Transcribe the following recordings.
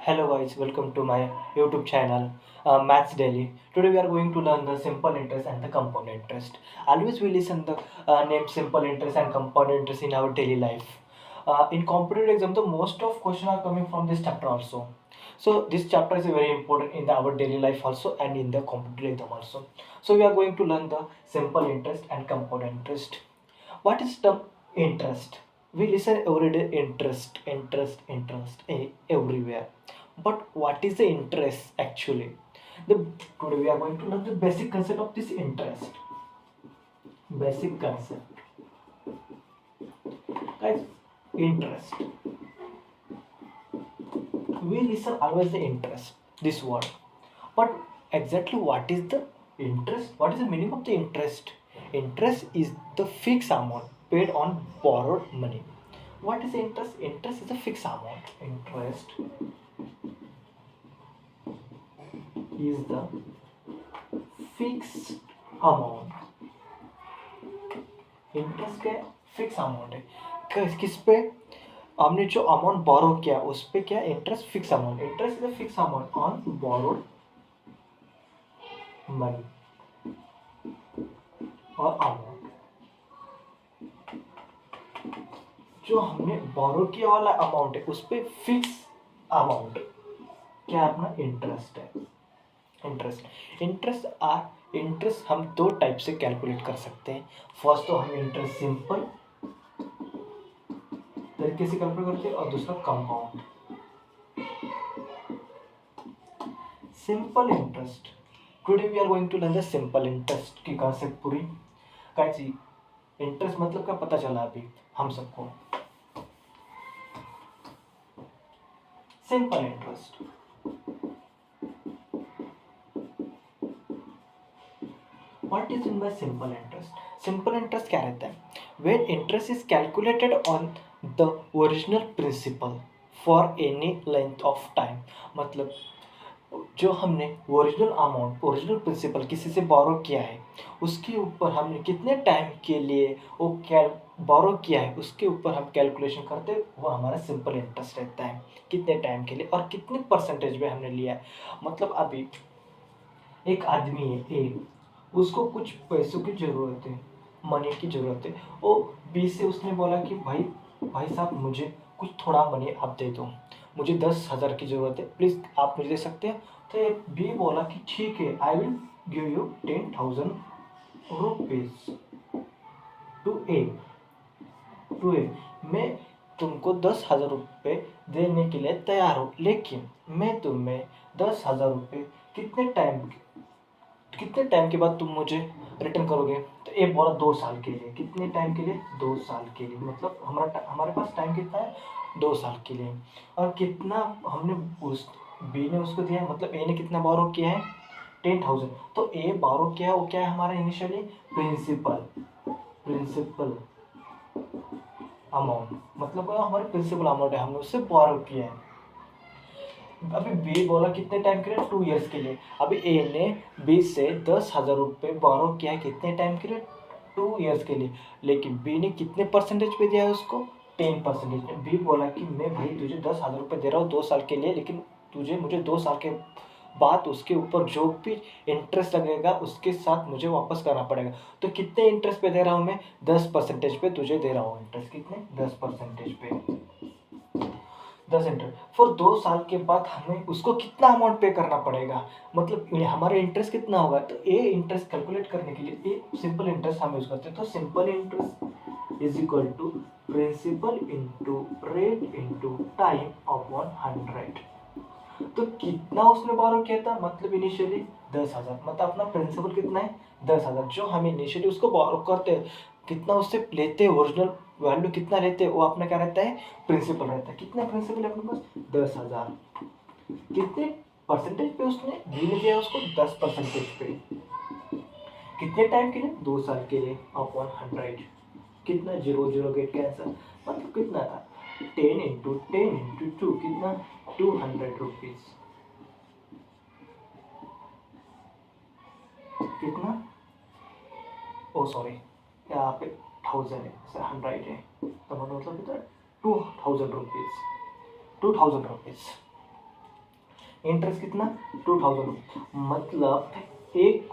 Hello guys, welcome to my YouTube channel, Maths Daily. Today we are going to learn the simple interest and the compound interest. Always we listen the name simple interest and compound interest in our daily life. In competitive exam, the most of questions are coming from this chapter also. So this chapter is very important in our daily life also and in the competitive exam also. So we are going to learn the simple interest and compound interest. What is the interest? We listen every day interest everywhere. But what is the interest actually? Today we are going to learn the basic concept of this interest. Basic concept. Guys, interest. We listen always the interest, this word. But exactly what is the interest? What is the meaning of the interest? Interest is the fixed amount paid on borrowed money. What is interest? Interest is a fixed amount. Interest is the fixed amount. Interest क्या है? Fix amount है। किस पे? हमने जो amount borrow किया उस पे क्या? Interest fix amount. Interest is a fix amount on borrowed money और अमाउंट। जो हमने बोरो किया वाला अमाउंट है उस पे फिक्स अमाउंट क्या अपना इंटरेस्ट है। इंटरेस्ट हम दो टाइप से कैलकुलेट कर सकते हैं। फर्स्ट तो हम इंटरेस्ट सिंपल तरीके से कैलकुलेट करते हैं और दूसरा compound. Simple interest, today we are going to learn the simple interest की कॉन्सेप्ट पूरी। कैसी इंटरेस्ट मतलब क्या पता चला अभी हम सबको। Simple interest, what is in by simple interest? Simple interest क्या रहता है? When interest is calculated on the original principal for any length of time. मतलब जो हमने ओरिजिनल अमाउंट ओरिजिनल प्रिंसिपल किसी से बोरो किया है उसके ऊपर हमने कितने टाइम के लिए वो बोरो किया है उसके ऊपर हम कैलकुलेशन करते हैं, वो हमारा सिंपल इंटरेस्ट रहता है। कितने टाइम के लिए और कितने परसेंटेज में हमने लिया है। मतलब अभी एक आदमी है, एक उसको कुछ पैसों की ज़रूरत है, मनी की ज़रूरत है। वो बी से उसने बोला कि भाई भाई साहब मुझे कुछ थोड़ा मनी आप दे दो, मुझे 10,000 की ज़रूरत है, प्लीज़ आप मुझे दे सकते हैं। तो ये बी बोला कि ठीक है, I will give you 10,000 rupees to a. मैं तुमको 10,000 रुपये देने के लिए तैयार हूँ, लेकिन मैं तुम्हें 10,000 रुपये कितने टाइम के बाद तुम मुझे रिटर्न करोगे? तो ए बोला 2 साल के लिए। कितने टाइम के लिए? 2 साल के लिए। मतलब हमारे पास टाइम कितना है? 2 साल के लिए। और कितना हमने उस बी ने उसको दिया है, मतलब ए ने कितना बोरो किया है? 10,000। तो ए बोरो किया है वो क्या है हमारा इनिशियली? Principal amount. मतलब वो हमारे प्रिंसिपल अमाउंट है, हमने उससे बोरो किया है। अभी बी बोला कितने टाइम के लिए? 2 इयर्स के लिए। अभी ए ने बी से 10,000 रुपये बोरो किया है कितने टाइम के लिए? 2 इयर्स के लिए। लेकिन बी ने कितने परसेंटेज पे दिया है उसको? 10%। बी बोला कि मैं भाई तुझे 10,000 रुपये दे रहा हूँ 2 साल के लिए, लेकिन मुझे 2 साल के बाद उसके ऊपर जो भी इंटरेस्ट लगेगा उसके साथ मुझे वापस करना पड़ेगा। तो कितने इंटरेस्ट पे दे रहा हूँ मैं? 10% पे तुझे दे रहा हूँ इंटरेस्ट। कितने? 10% पे। 10 इंटरेस्ट फॉर 2 साल के बाद हमें उसको कितना अमाउंट पे करना पड़ेगा, मतलब हमारा इंटरेस्ट कितना होगा। तो ए इंटरेस्ट कैलकुलेट करने के लिए ए सिंपल इंटरेस्ट हम यूज करते हैं। तो simple interest is equal to principal into rate into time upon 100। तो कितना उसने बोरो किया था? मतलब इनिशियली 10,000। मतलब अपना प्रिंसिपल कितना है? 10,000। जो हम इनिशियली उसको बोरो करते हैं, कितना उससे लेते हैं, ओरिजिनल वैल्यू कितना लेते हैं, वो अपना क्या रहता है? प्रिंसिपल रहता है। कितना प्रिंसिपल है अपने पास? 10,000। कितने परसेंटेज पे उसने गिन दिया उसको? 10% पे। कितने टाइम के लिए? 2 साल के लिए अपॉन 100। कितना? 0 गेट कैंसर। मतलब कितना था? 10 इंटू कितना? 200 रुपीज। कितना? ओ सॉरी, यहाँ पे 1000 है, 100 है, तो मतलब कितना? 2,000 रुपीज। 2,000 रुपीज इंटरेस्ट कितना 2000। मतलब एक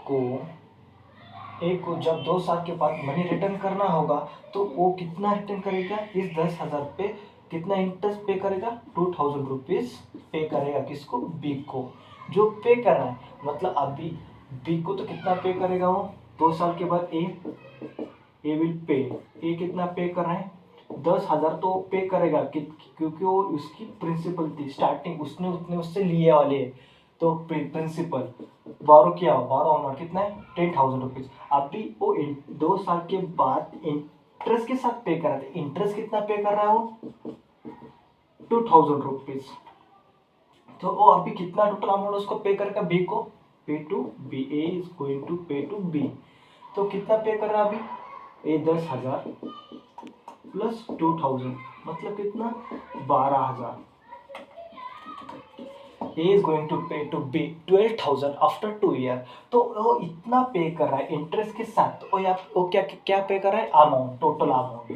को जब 2 साल के बाद मनी रिटर्न करना होगा तो वो कितना रिटर्न करेगा, इस 10,000 पे कितना इंटरेस्ट पे करेगा, 2000 रुपीज पे करेगा। किसको, बी को, जो पे कर रहा है। मतलब अभी बी को तो कितना पे करेगा वो, 2 साल के बाद ए विल पे, ए कितना पे कर रहा है, 10,000 तो पे करेगा क्योंकि वो उसकी प्रिंसिपल थी स्टार्टिंग, उसने उतने उससे लिए वाले, तो प्रिंसिपल बारो किया, बारो अमाउंट कितना है 10,000 रुपीज। अभी वो 2 साल के बाद इंटरेस्ट के साथ पे कर रहा था, इंटरेस्ट कितना पे कर रहा है वो 2,000 रुपीज। तो वो अभी कितना टोटल अमाउंट उसको पे करेगा, बी को, pay to B, A is going to pay to B. तो कितना पे कर रहा है अभी, ए 10,000 प्लस 2,000 मतलब कितना 12,000। A is going to pay to B 12,000 after 2 year. तो वो इतना पे कर रहा है इंटरेस्ट के साथ, तो वो क्या क्या पे कर रहा है, अमाउंट, टोटल अमाउंट।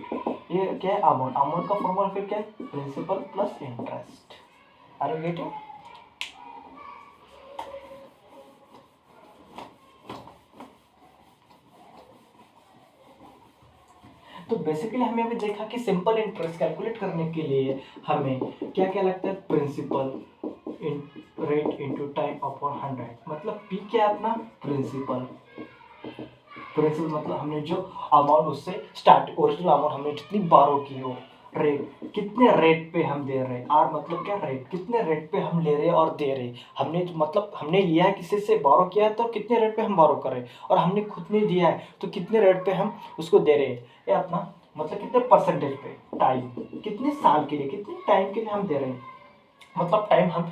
ये क्या है, अमाउंट, अमाउंट का फॉर्मूला फिर क्या है, principal plus interest. Are you getting? तो बेसिकली हमें अभी देखा कि सिंपल इंटरेस्ट कैलकुलेट करने के लिए हमें क्या क्या लगता है, principal rate into time upon 100। मतलब पी क्या है अपना, प्रिंसिपल मतलब हमने जो अमाउंट उससे स्टार्ट, ओरिजिनल अमाउंट हमने जितनी बारो की हो, रेट कितने रेट पे हम दे रहे हैं, आर मतलब क्या, रेट, कितने रेट पे हम ले रहे हैं और दे रहे हैं। हमने मतलब हमने लिया है किसी से, बारो किया है तो कितने रेट पे हम बारो कर रहे हैं, और हमने खुद ने दिया है तो कितने रेट पे हम उसको दे रहे हैं। ये अपना मतलब कितने परसेंटेज पे, टाइम, कितने साल के लिए, कितने टाइम के लिए हम दे रहे हैं। मतलब टाइम हम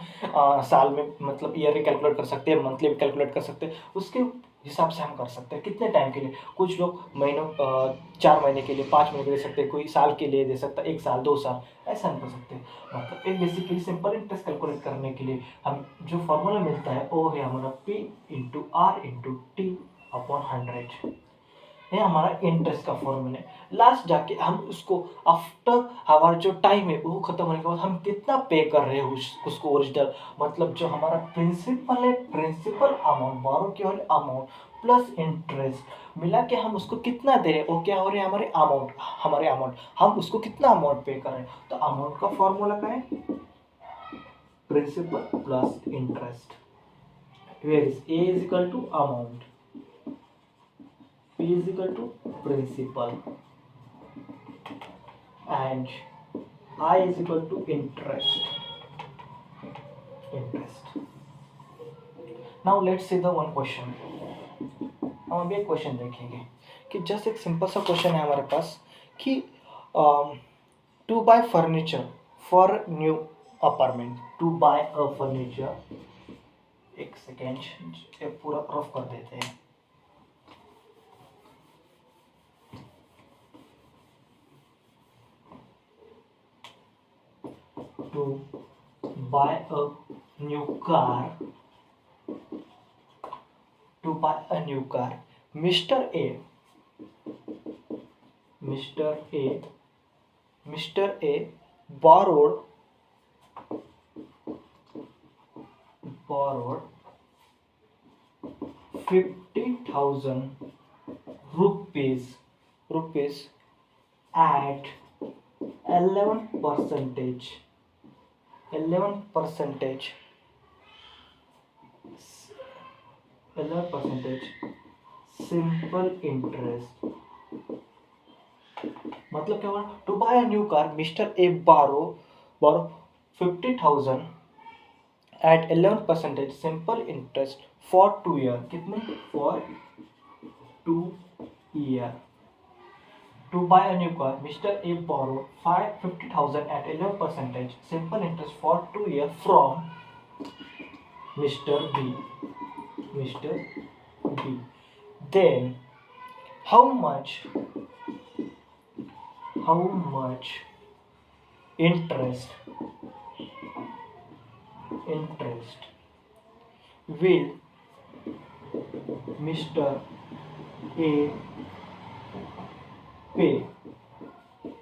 साल में मतलब ईयरली कैलकुलेट कर सकते हैं, मंथली भी कैलकुलेट कर सकते हैं, उसके हिसाब से हम कर सकते हैं कितने टाइम के लिए। कुछ लोग महीनों 4 महीने के लिए, 5 महीने के लिए दे सकते हैं, कोई साल के लिए दे सकता है, 1 साल 2 साल, ऐसा हम कर सकते हैं। मतलब एक बेसिकली सिंपल इंटरेस्ट कैलकुलेट करने के लिए हम जो फॉर्मूला मिलता है वो है हमारा P into R into T upon 100। ये हमारा इंटरेस्ट का फॉर्मूला है। लास्ट जाके हम उसको आफ्टर हमारा जो टाइम है वो खत्म होने के बाद हम कितना पे कर रहे हैं उसको ओरिजिनल, मतलब जो हमारा प्रिंसिपल है, प्रिंसिपल अमाउंट, बारो के वाले अमाउंट प्लस इंटरेस्ट मिला के हम उसको कितना दे रहे हैं, वो क्या हो रहे हैं, हमारे अमाउंट हम उसको कितना अमाउंट पे कर रहे हैं। तो अमाउंट का फॉर्मूला क्या है, principal plus interest, where is A is equal to amount, P is equal to principal and I is equal to interest. Now let's see the one question. हम अभी एक क्वेश्चन देखेंगे कि जस्ट एक simple सा question है हमारे पास कि to buy furniture for new apartment, to buy a furniture, एक सेकेंड पूरा रफ कर देते हैं। To buy a new car, to buy a new car, Mr. A borrowed 50,000 rupees at 11% simple interest. मतलब क्या हुआ, to buy a new car mister A borrow 50,000 at 11% simple interest for 2 year, कितने, for 2 year. To buy a new car, Mr. A borrowed 50,000 at 11% simple interest for 2 years from Mr. B. Then, how much interest will Mr. A पे।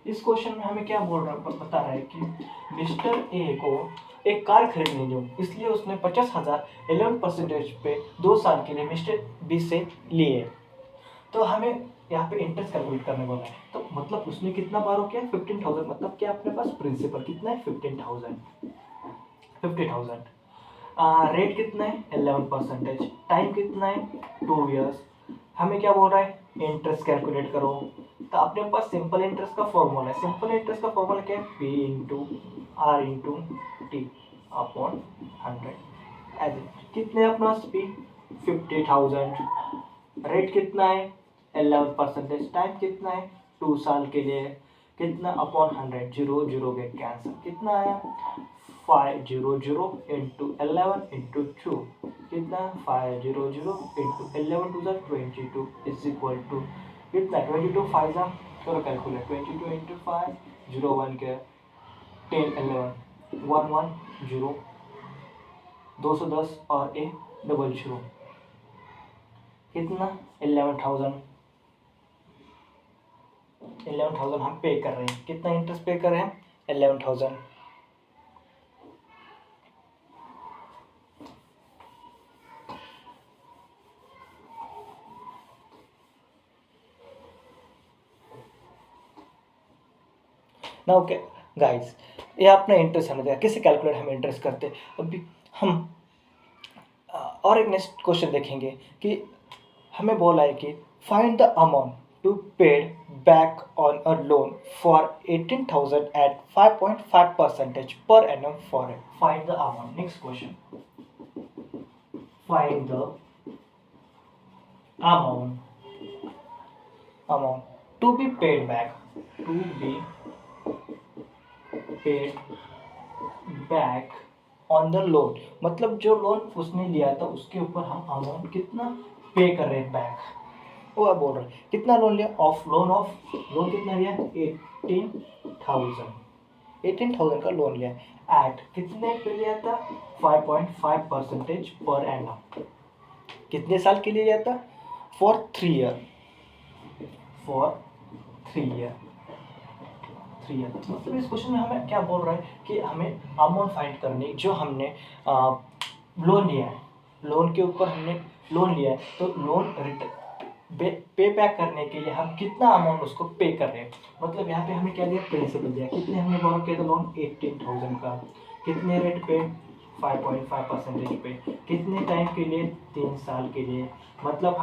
इस question में हमें क्या बोल रहा है, बता रहा है कि मिस्टर ए को एक कार खरीदनी हो, इसलिए उसने 50,000 11% पे 2 साल के लिए मिस्टर बी से लिए। तो हमें यहाँ पे इंटरेस्ट कैलकुलेट करने बोला है, तो मतलब उसने कितना बारो किया 15,000, मतलब क्या अपने पास प्रिंसिपल कितना है 50,000। रेट कितना है 11%, टाइम कितना है 2 इयर्स। हमें क्या बोल रहा है इंटरेस्ट कैलकुलेट करो, तो अपने पास सिंपल इंटरेस्ट का फॉर्मूला है। सिंपल इंटरेस्ट का फॉर्मूला क्या है P into R into T upon 100। कितने अपने पास पी 50,000, रेट कितना है 11%, टाइम कितना है 2 साल के लिए, कितना upon 100, zero zero get cancel, कितना आया 500 इंटू 11 इंटू 2, कितना 500 into 11 to 22 is equal to कितना 22 5 जा करो कैलकुलेट 22 इंटू 5 0 1 के 10 11 1 1 0 210 और ए डबल 0 कितना 11,000 हम पे कर रहे हैं। कितना इंटरेस्ट पे कर रहे हैं 11,000। ना ओके गाइस, ये अपना इंटरेस्ट समझ गया कैसे कैलकुलेट हम इंटरेस्ट करते। अभी हम और एक नेक्स्ट क्वेश्चन देखेंगे कि हमें बोला है कि find the amount to paid back on a loan for 18,000 at 5.5% per annum for it. Find the amount. Next question. Find the amount to be paid back. To be paid back on the loan, मतलब जो loan उसने लिया था उसके ऊपर हम amount कितना पे कर रहे हैं बैक, वो बोल रहे हैं कितना लोन लिया लोन कितना लिया 18,000 का लोन लिया एट कितने पे लिया था 5.5% पर एनम, कितने साल के लिए लिया था फॉर 3 ईयर। मतलब इस क्वेश्चन में हमें क्या बोल रहा है कि हमें अमाउंट फाइंड करनी, जो हमने लोन लिया है, लोन के ऊपर हमने लोन लिया है, तो लोन पे बैक करने के लिए हम कितना अमाउंट उसको पे कर रहे हैं। मतलब यहाँ पे हमें क्या दिया प्रिंसिपल दिया, कितने हमने बोरो किया था लोन 18,000 का, कितने रेट पे 5.5% पे, कितने टाइम के लिए 3 साल के लिए। मतलब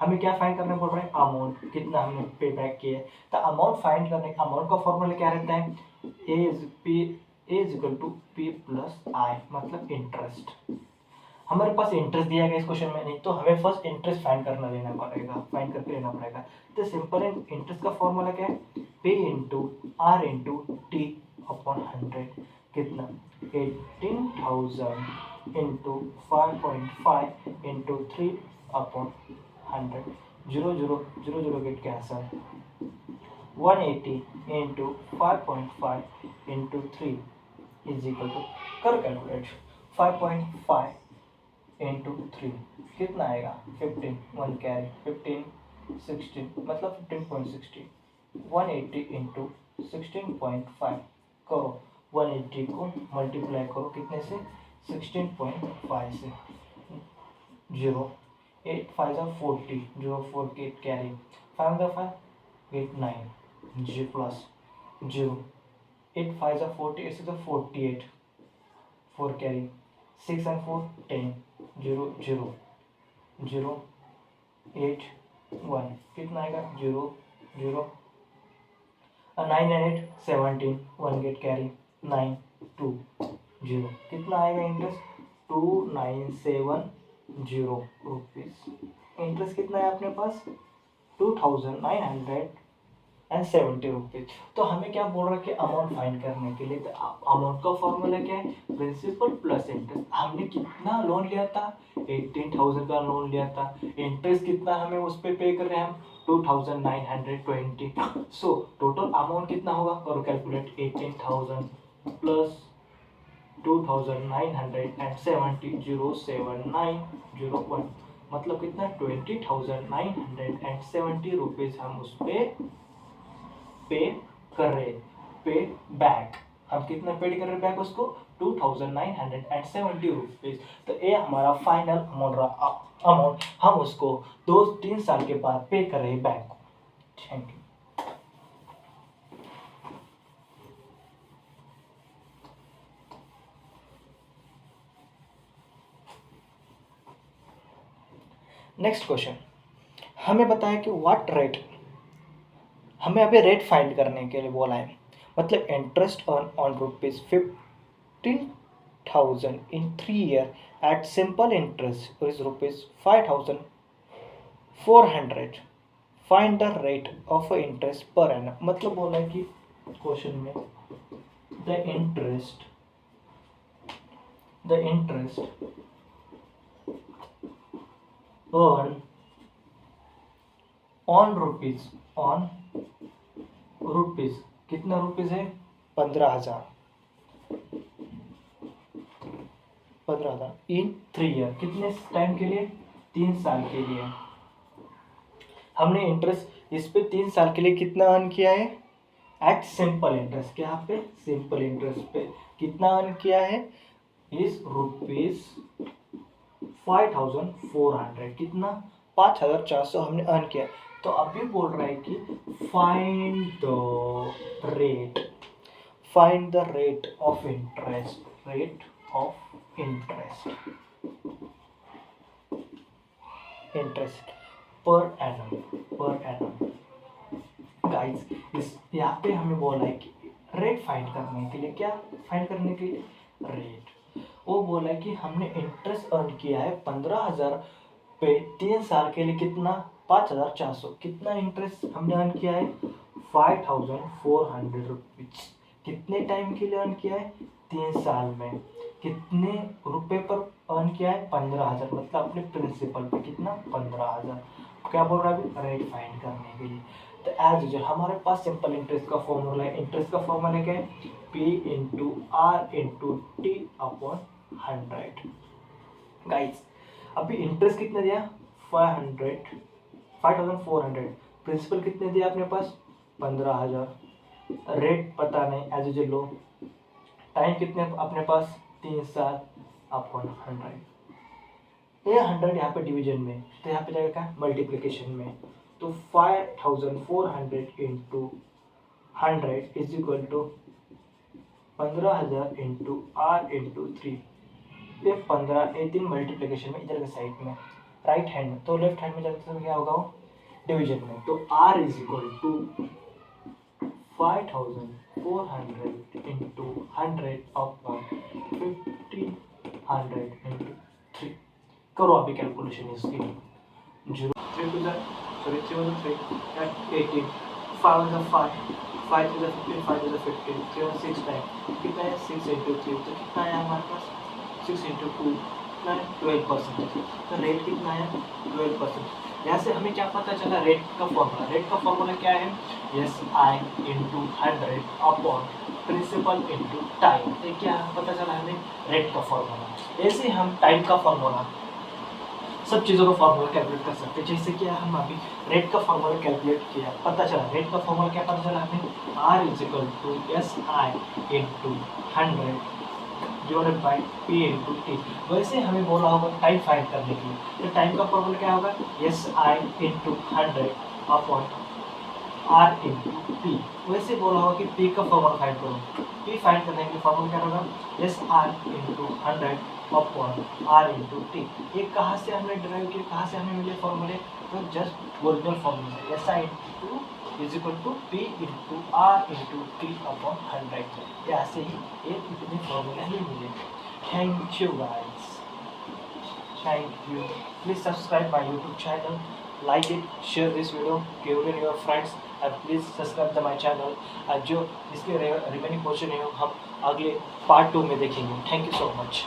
हमें क्या फाइंड करना पड़ रहा है अमाउंट, कितना हमने पे बैक किया है। तो अमाउंट फाइंड करने का अमाउंट का फॉर्मूला क्या रहता है A is equal to P plus I, मतलब इंटरेस्ट। हमारे पास इंटरेस्ट दिया गया इस क्वेश्चन में, नहीं तो हमें फर्स्ट इंटरेस्ट फाइंड करके लेना पड़ेगा। तो सिंपल इंटरेस्ट का फॉर्मूला क्या है P into R into T upon 100, कितना 18,000 into 5.5 into 3 upon 100, 0 get cancel, 180 into 5.5 into 3 is equal to कर कैलकुलेट 5.5 इंटू 3 कितना आएगा 15, 1 कैरी 15 16, मतलब 15.60, 180 इंटू 16.5 करो, 180 को मल्टीप्लाई करो कितने से 16.5 से, 0 8 5 40, 0 4 8 कैरी 5 8 9 जी प्लस 0 8 5 40 8 6 48 4 कैरी 6 and 4 10 0 0 0 8 1 कितना आएगा 0 0 9 and 8 17 1 गेट कैरी 9 2 0 कितना आएगा इंटरेस्ट 2970 रुपीज। इंटरेस्ट कितना है अपने पास 2,970 रुपीज। तो हमें क्या बोल रहा है कि अमाउंट फाइंड करने के लिए, तो अमाउंट का फॉर्मूला क्या है प्रिंसिपल प्लस इंटरेस्ट। हमने कितना लोन लिया था 18,000 का लोन लिया था, इंटरेस्ट कितना हमें उस पर पे कर रहे हैं हम 2,920। सो टोटल अमाउंट कितना होगा और कैलकुलेट 18,000 प्लस 2,970 07901, मतलब कितना 20,970 रुपीज हम उस पे पे कर रहे पे बैक। हम कितना पेड कर रहे बैक उसको ₹2,970। तो ये हमारा फाइनल अमाउंट हम उसको 2-3 साल के बाद पे कर रहे हैं बैंक को। Thank you. नेक्स्ट क्वेश्चन, हमें बताया कि व्हाट रेट, हमें अभी रेट फाइंड करने के लिए बोला है। मतलब interest on ₹15,000 in 3 year at simple interest is ₹5,400। Find the rate of interest per annum. मतलब बोला है कि क्वेश्चन में the interest earn on rupees कितना रुपीज है 15,000 इन 3 ईयर, कितने टाइम के लिए 3 साल के लिए। हमने इंटरेस्ट इस पे 3 साल के लिए कितना अर्न किया है एट सिंपल इंटरेस्ट, क्या पे सिंपल इंटरेस्ट पे कितना अर्न किया है इस ₹5,400, कितना 5,400 हमने अर्न किया। तो अभी बोल रहा है कि find the rate of interest per annum. Guys इस यहाँ पे हमें बोला है कि रेट फाइंड करने के लिए, क्या फाइंड करने के लिए रेट, वो बोला है कि हमने इंटरेस्ट अर्न किया है 15,000 पे 3 साल के लिए, कितना 5,400, कितना इंटरेस्ट हमने अर्न किया है 5,400 रुपीज। कितने टाइम के लिए अर्न किया है 3 साल में, कितने रुपए पर अर्न किया है 15,000, मतलब अपने प्रिंसिपल पे कितना 15,000। क्या बोल रहा है अभी रेट फाइंड करने के लिए। तो एज यूजुअल हमारे पास सिंपल इंटरेस्ट का फॉर्मूला है। इंटरेस्ट का फॉर्मूला क्या है P into R into T upon 100। Guys अभी इंटरेस्ट कितना दिया 5,400, प्रिंसिपल कितने दिया अपने पास 15,000, रेट पता नहीं एज यूजुअल लो, टाइम कितने अपने पास 3 साल अपॉन 100। ये 100 यहाँ पे डिवीजन में, तो यहाँ पे जाएगा मल्टीप्लिकेशन में। तो 5,400 into 100 is equal to 15,000 into R into 3। ये 15 ये 3 मल्टीप्लिकेशन में इधर के साइड में राइट हैंड में, तो लेफ्ट हैंड में जाते समय क्या होगा वो डिवीजन में। तो R is equal to 5,400 into 100 upon 1,500 into 3। करो अभी कैलकुलेशन इसकी। 0 3 to the 3 1 3 18 5 1 5 5 to the 15 5 to the 15 3 1 6 9 कितना है 6 into 3, तो कितना है हमारे पास 6 into 2 कितना है 12%। तो रेट कितना है 12%। यहाँ से हमें क्या पता चला रेट का फॉर्मूला क्या है SI into 100 upon principal into time. ये क्या पता चला हमें रेट का फॉर्मूला। ऐसे हम टाइम का फॉर्मूला सब चीज़ों का फॉर्मूला कैलकुलेट कर सकते हैं। जैसे कि हम अभी रेट का फॉर्मूला कैलकुलेट किया, पता चला रेट का फॉर्मूला क्या पता चला हमें R is equal to SI into 100 divided by P into T। वैसे हमें बोला होगा टाइम फाइंड करने के लिए, तो टाइम का फॉर्मूला क्या होगा SI into 100 upon R into P। वैसे बोला होगा कि P का फॉर्मूला फाइंड करो, P फाइंड करने के लिए फॉर्मूला क्या होगा SI into 100 upon R into T। ये कहाँ से हमने डिराइव किया, कहाँ से हमें मिले फॉर्मूले, तो just original formula SI into is equal to P into R into T upon 100। यहाँ से ही ये इतने फॉर्मूले ही मिले। Thank you guys, thank you. Please subscribe my YouTube channel, like it, share this video, give it to your friends and please subscribe to my channel। जो इसके रिमेनिंग क्वेश्चन है हम अगले पार्ट 2 में देखेंगे। Thank you so much.